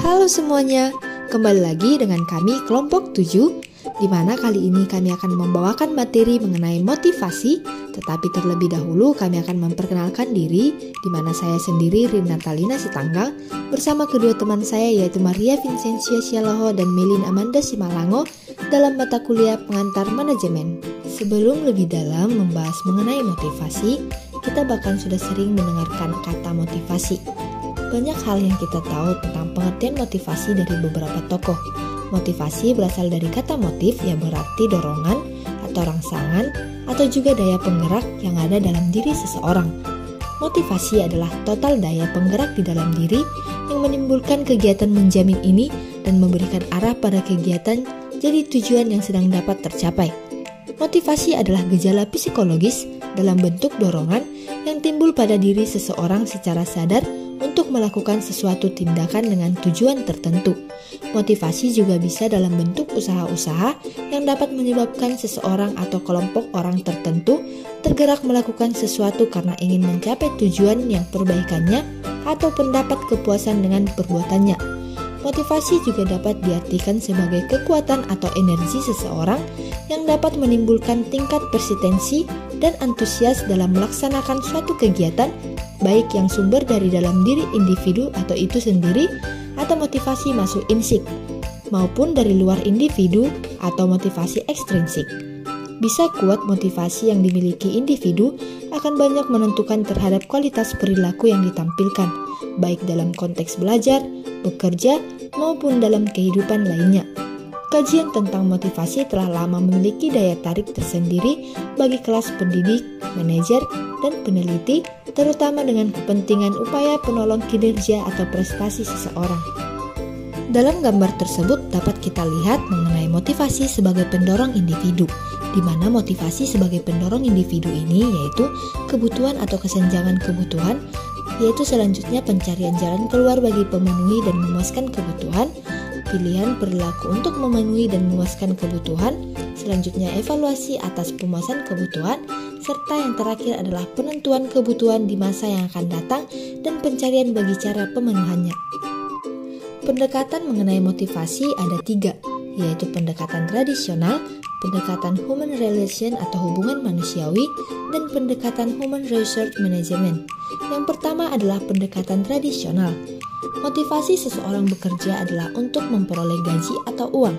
Halo semuanya, kembali lagi dengan kami kelompok 7, di mana kali ini kami akan membawakan materi mengenai motivasi, tetapi terlebih dahulu kami akan memperkenalkan diri, di mana saya sendiri Rina Talina Sitanggal, bersama kedua teman saya yaitu Maria Vincentia Sialoho dan Melin Amanda Simalango dalam mata kuliah pengantar manajemen. Sebelum lebih dalam membahas mengenai motivasi, kita bahkan sudah sering mendengarkan kata motivasi. Banyak hal yang kita tahu tentang pengertian motivasi dari beberapa tokoh. Motivasi berasal dari kata motif yang berarti dorongan atau rangsangan atau juga daya penggerak yang ada dalam diri seseorang. Motivasi adalah total daya penggerak di dalam diri yang menimbulkan kegiatan menjamin ini dan memberikan arah pada kegiatan jadi tujuan yang sedang dapat tercapai. Motivasi adalah gejala psikologis dalam bentuk dorongan yang timbul pada diri seseorang secara sadar untuk melakukan sesuatu tindakan dengan tujuan tertentu. Motivasi juga bisa dalam bentuk usaha-usaha yang dapat menyebabkan seseorang atau kelompok orang tertentu tergerak melakukan sesuatu karena ingin mencapai tujuan yang perbaikannya atau pendapat kepuasan dengan perbuatannya. Motivasi juga dapat diartikan sebagai kekuatan atau energi seseorang yang dapat menimbulkan tingkat persistensi dan antusias dalam melaksanakan suatu kegiatan, baik yang sumber dari dalam diri individu atau itu sendiri, atau motivasi masuk insik, maupun dari luar individu atau motivasi ekstrinsik. Bisa kuat motivasi yang dimiliki individu akan banyak menentukan terhadap kualitas perilaku yang ditampilkan, baik dalam konteks belajar, bekerja, maupun dalam kehidupan lainnya. Kajian tentang motivasi telah lama memiliki daya tarik tersendiri bagi kelas pendidik, manajer, dan peneliti, terutama dengan kepentingan upaya penolong kinerja atau prestasi seseorang. Dalam gambar tersebut dapat kita lihat mengenai motivasi sebagai pendorong individu, di mana motivasi sebagai pendorong individu ini yaitu kebutuhan atau kesenjangan kebutuhan, yaitu selanjutnya pencarian jalan keluar bagi pemenuhi dan memuaskan kebutuhan, pilihan perilaku untuk memenuhi dan memuaskan kebutuhan, selanjutnya evaluasi atas pemuasan kebutuhan, serta yang terakhir adalah penentuan kebutuhan di masa yang akan datang dan pencarian bagi cara pemenuhannya. Pendekatan mengenai motivasi ada 3, yaitu pendekatan tradisional, pendekatan human relation atau hubungan manusiawi, dan pendekatan human research management. Yang pertama adalah pendekatan tradisional. Motivasi seseorang bekerja adalah untuk memperoleh gaji atau uang.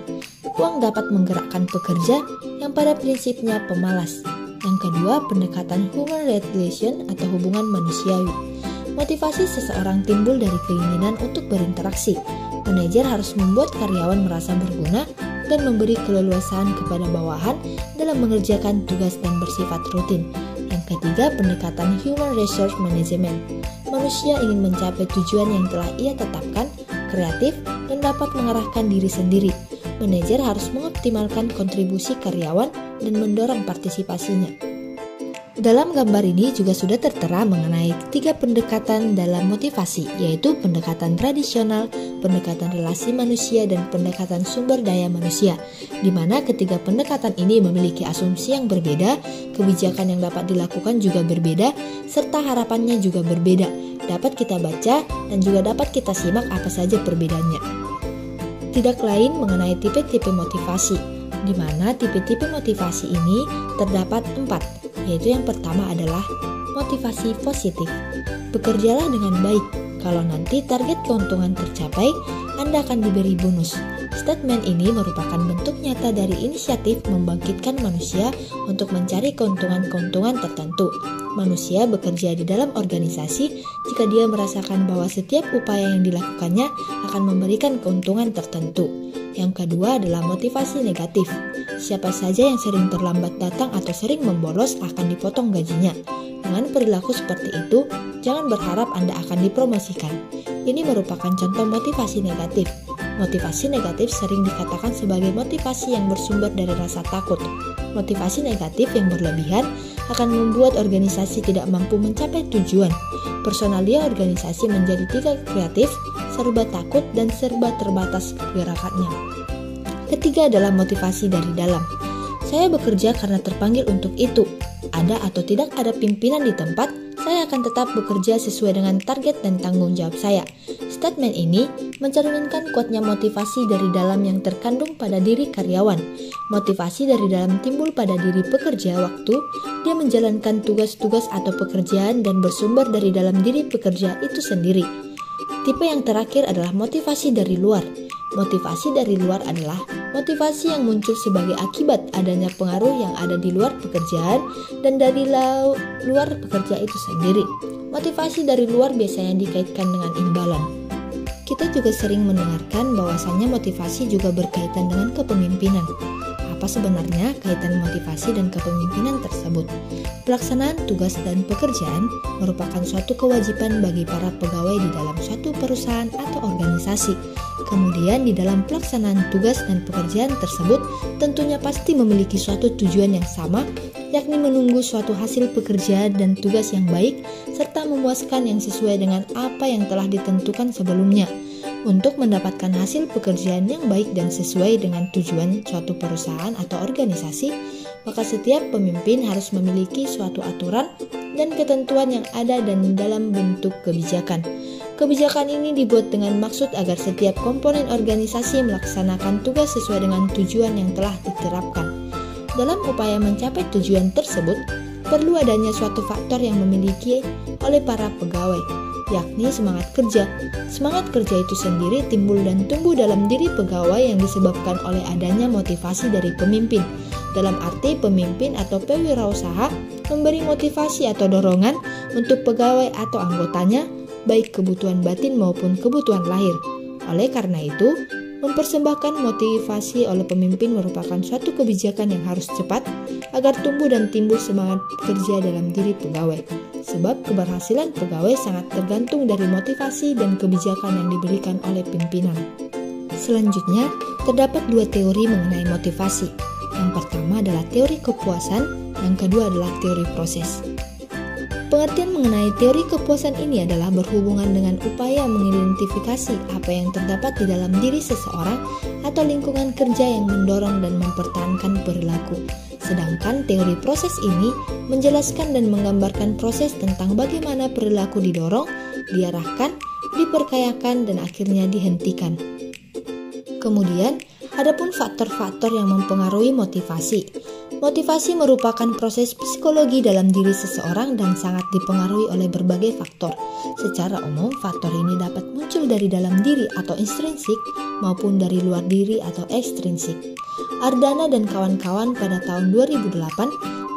Uang dapat menggerakkan pekerja yang pada prinsipnya pemalas. Yang kedua, pendekatan human relation atau hubungan manusiawi. Motivasi seseorang timbul dari keinginan untuk berinteraksi. Manajer harus membuat karyawan merasa berguna dan memberi keleluasaan kepada bawahan dalam mengerjakan tugas dan bersifat rutin. Yang ketiga, pendekatan human resource management. Manusia ingin mencapai tujuan yang telah ia tetapkan, kreatif, dan dapat mengarahkan diri sendiri. Manajer harus mengoptimalkan kontribusi karyawan dan mendorong partisipasinya. Dalam gambar ini juga sudah tertera mengenai 3 pendekatan dalam motivasi, yaitu pendekatan tradisional, pendekatan relasi manusia, dan pendekatan sumber daya manusia, di mana ketiga pendekatan ini memiliki asumsi yang berbeda, kebijakan yang dapat dilakukan juga berbeda, serta harapannya juga berbeda. Dapat kita baca dan juga dapat kita simak apa saja perbedaannya. Tidak lain mengenai tipe-tipe motivasi, di mana tipe-tipe motivasi ini terdapat 4, yaitu yang pertama adalah motivasi positif. Bekerjalah dengan baik, kalau nanti target keuntungan tercapai, Anda akan diberi bonus. Statement ini merupakan bentuk nyata dari inisiatif membangkitkan manusia untuk mencari keuntungan-keuntungan tertentu. Manusia bekerja di dalam organisasi jika dia merasakan bahwa setiap upaya yang dilakukannya akan memberikan keuntungan tertentu. Yang kedua adalah motivasi negatif. Siapa saja yang sering terlambat datang atau sering membolos akan dipotong gajinya. Dengan perilaku seperti itu, jangan berharap Anda akan dipromosikan. Ini merupakan contoh motivasi negatif. Motivasi negatif sering dikatakan sebagai motivasi yang bersumber dari rasa takut. Motivasi negatif yang berlebihan akan membuat organisasi tidak mampu mencapai tujuan. Personalia organisasi menjadi tidak kreatif, serba takut, dan serba terbatas gerakannya. Ketiga adalah motivasi dari dalam. Saya bekerja karena terpanggil untuk itu. Ada atau tidak ada pimpinan di tempat, Saya akan tetap bekerja sesuai dengan target dan tanggung jawab saya. Statement ini mencerminkan kuatnya motivasi dari dalam yang terkandung pada diri karyawan. Motivasi dari dalam timbul pada diri pekerja waktu dia menjalankan tugas-tugas atau pekerjaan dan bersumber dari dalam diri pekerja itu sendiri. Tipe yang terakhir adalah motivasi dari luar. Motivasi dari luar adalah motivasi yang muncul sebagai akibat adanya pengaruh yang ada di luar pekerjaan dan dari luar pekerja itu sendiri. Motivasi dari luar biasanya dikaitkan dengan imbalan. Kita juga sering mendengarkan bahwasannya motivasi juga berkaitan dengan kepemimpinan. Apa sebenarnya kaitan motivasi dan kepemimpinan tersebut? Pelaksanaan tugas dan pekerjaan merupakan suatu kewajiban bagi para pegawai di dalam suatu perusahaan atau organisasi. Kemudian di dalam pelaksanaan tugas dan pekerjaan tersebut tentunya pasti memiliki suatu tujuan yang sama, yakni menunggu suatu hasil pekerjaan dan tugas yang baik serta memuaskan yang sesuai dengan apa yang telah ditentukan sebelumnya. Untuk mendapatkan hasil pekerjaan yang baik dan sesuai dengan tujuan suatu perusahaan atau organisasi, maka setiap pemimpin harus memiliki suatu aturan dan ketentuan yang ada dan dalam bentuk kebijakan. Kebijakan ini dibuat dengan maksud agar setiap komponen organisasi melaksanakan tugas sesuai dengan tujuan yang telah diterapkan. Dalam upaya mencapai tujuan tersebut, perlu adanya suatu faktor yang memiliki oleh para pegawai, yakni semangat kerja. Semangat kerja itu sendiri timbul dan tumbuh dalam diri pegawai yang disebabkan oleh adanya motivasi dari pemimpin. Dalam arti pemimpin atau pewirausaha memberi motivasi atau dorongan untuk pegawai atau anggotanya, baik kebutuhan batin maupun kebutuhan lahir. Oleh karena itu, mempersembahkan motivasi oleh pemimpin merupakan suatu kebijakan yang harus cepat agar tumbuh dan timbul semangat kerja dalam diri pegawai. Sebab keberhasilan pegawai sangat tergantung dari motivasi dan kebijakan yang diberikan oleh pimpinan. Selanjutnya, terdapat dua teori mengenai motivasi. Yang pertama adalah teori kepuasan, yang kedua adalah teori proses. Pengertian mengenai teori kepuasan ini adalah berhubungan dengan upaya mengidentifikasi apa yang terdapat di dalam diri seseorang atau lingkungan kerja yang mendorong dan mempertahankan perilaku. Sedangkan teori proses ini menjelaskan dan menggambarkan proses tentang bagaimana perilaku didorong, diarahkan, diperkayakan, dan akhirnya dihentikan. Kemudian, adapun faktor-faktor yang mempengaruhi motivasi. Motivasi merupakan proses psikologi dalam diri seseorang dan sangat dipengaruhi oleh berbagai faktor. Secara umum, faktor ini dapat muncul dari dalam diri atau intrinsik maupun dari luar diri atau ekstrinsik. Ardana dan kawan-kawan pada tahun 2008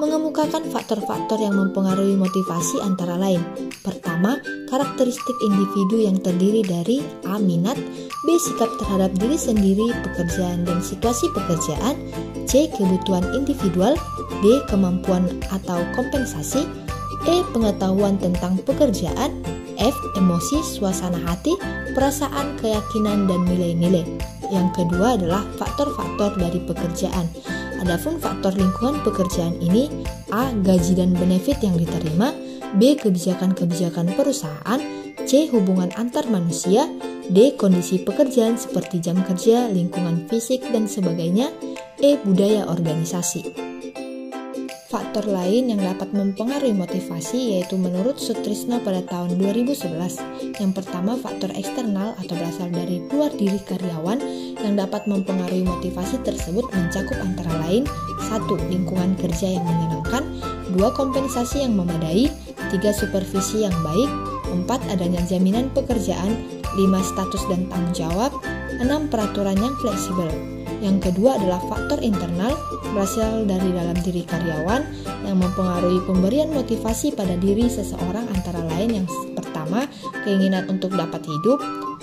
mengemukakan faktor-faktor yang mempengaruhi motivasi antara lain. Pertama, karakteristik individu yang terdiri dari A. Minat, B. Sikap terhadap diri sendiri, pekerjaan dan situasi pekerjaan, C. Kebutuhan individual, D. Kemampuan atau kompensasi, E. Pengetahuan tentang pekerjaan, F. Emosi, suasana hati, perasaan, keyakinan, dan nilai-nilai. Yang kedua adalah faktor-faktor dari pekerjaan. Adapun faktor lingkungan pekerjaan ini, A. Gaji dan benefit yang diterima, B. Kebijakan-kebijakan perusahaan, C. Hubungan antar manusia, D. Kondisi pekerjaan seperti jam kerja, lingkungan fisik, dan sebagainya, E. Budaya organisasi. Faktor lain yang dapat mempengaruhi motivasi yaitu menurut Sutrisno pada tahun 2011. Yang pertama, faktor eksternal atau berasal dari luar diri karyawan yang dapat mempengaruhi motivasi tersebut mencakup antara lain 1. Lingkungan kerja yang menyenangkan, 2. Kompensasi yang memadai, 3. Supervisi yang baik, 4. Adanya jaminan pekerjaan, 5. Status dan tanggung jawab, 6. Peraturan yang fleksibel. Yang kedua adalah faktor internal berasal dari dalam diri karyawan yang mempengaruhi pemberian motivasi pada diri seseorang antara lain yang pertama, keinginan untuk dapat hidup,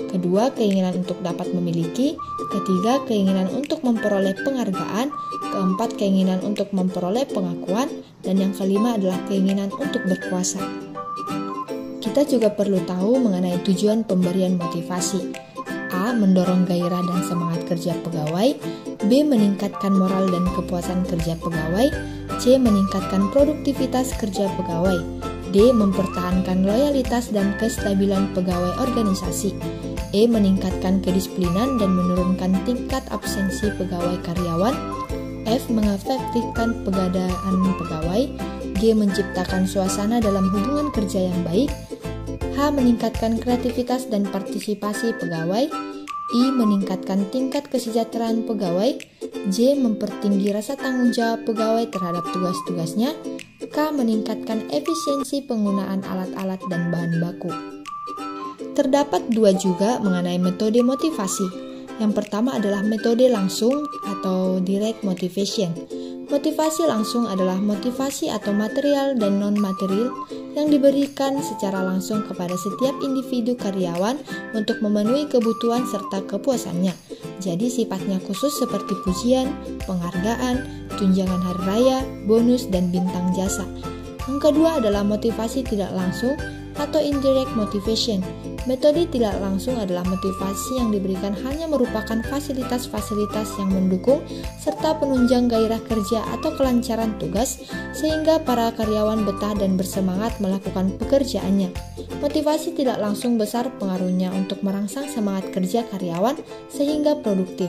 kedua, keinginan untuk dapat memiliki, ketiga, keinginan untuk memperoleh penghargaan, keempat, keinginan untuk memperoleh pengakuan, dan yang kelima adalah keinginan untuk berkuasa. Kita juga perlu tahu mengenai tujuan pemberian motivasi. A. Mendorong gairah dan semangat kerja pegawai, B. Meningkatkan moral dan kepuasan kerja pegawai, C. Meningkatkan produktivitas kerja pegawai, D. Mempertahankan loyalitas dan kestabilan pegawai organisasi, E. Meningkatkan kedisiplinan dan menurunkan tingkat absensi pegawai karyawan, F. Mengefektifkan pengadaan pegawai, G. G. Menciptakan suasana dalam hubungan kerja yang baik. H. Meningkatkan kreativitas dan partisipasi pegawai. I. Meningkatkan tingkat kesejahteraan pegawai. J. Mempertinggi rasa tanggung jawab pegawai terhadap tugas-tugasnya. K. Meningkatkan efisiensi penggunaan alat-alat dan bahan baku. Terdapat dua juga mengenai metode motivasi. Yang pertama adalah metode langsung atau direct motivation. Motivasi langsung adalah motivasi atau material dan non-material yang diberikan secara langsung kepada setiap individu karyawan untuk memenuhi kebutuhan serta kepuasannya. Jadi sifatnya khusus seperti pujian, penghargaan, tunjangan hari raya, bonus, dan bintang jasa. Yang kedua adalah motivasi tidak langsung atau indirect motivation. Metode tidak langsung adalah motivasi yang diberikan hanya merupakan fasilitas-fasilitas yang mendukung serta penunjang gairah kerja atau kelancaran tugas sehingga para karyawan betah dan bersemangat melakukan pekerjaannya. Motivasi tidak langsung besar pengaruhnya untuk merangsang semangat kerja karyawan sehingga produktif.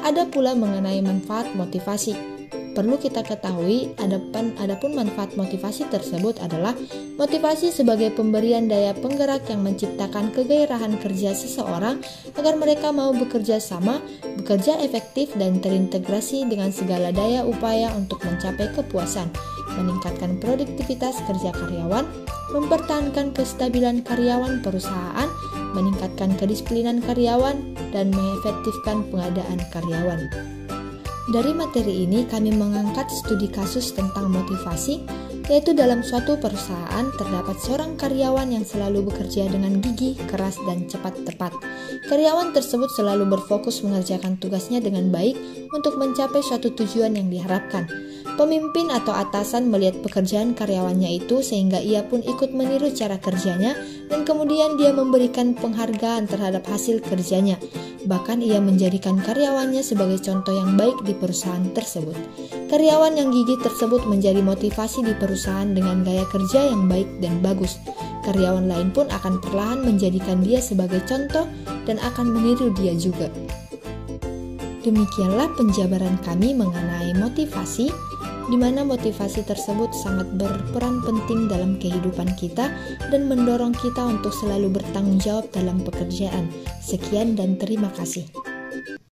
Ada pula mengenai manfaat motivasi. Perlu kita ketahui, adapun manfaat motivasi tersebut adalah motivasi sebagai pemberian daya penggerak yang menciptakan kegairahan kerja seseorang agar mereka mau bekerja sama, bekerja efektif dan terintegrasi dengan segala daya upaya untuk mencapai kepuasan, meningkatkan produktivitas kerja karyawan, mempertahankan kestabilan karyawan perusahaan, meningkatkan kedisiplinan karyawan, dan mengefektifkan pengadaan karyawan. Dari materi ini kami mengangkat studi kasus tentang motivasi, yaitu dalam suatu perusahaan terdapat seorang karyawan yang selalu bekerja dengan gigih, keras, dan cepat-tepat. Karyawan tersebut selalu berfokus mengerjakan tugasnya dengan baik untuk mencapai suatu tujuan yang diharapkan. Pemimpin atau atasan melihat pekerjaan karyawannya itu sehingga ia pun ikut meniru cara kerjanya dan kemudian dia memberikan penghargaan terhadap hasil kerjanya. Bahkan ia menjadikan karyawannya sebagai contoh yang baik di perusahaan tersebut. Karyawan yang gigih tersebut menjadi motivasi di perusahaan dengan gaya kerja yang baik dan bagus. Karyawan lain pun akan perlahan menjadikan dia sebagai contoh dan akan meniru dia juga. Demikianlah penjabaran kami mengenai motivasi, di mana motivasi tersebut sangat berperan penting dalam kehidupan kita dan mendorong kita untuk selalu bertanggung jawab dalam pekerjaan. Sekian dan terima kasih.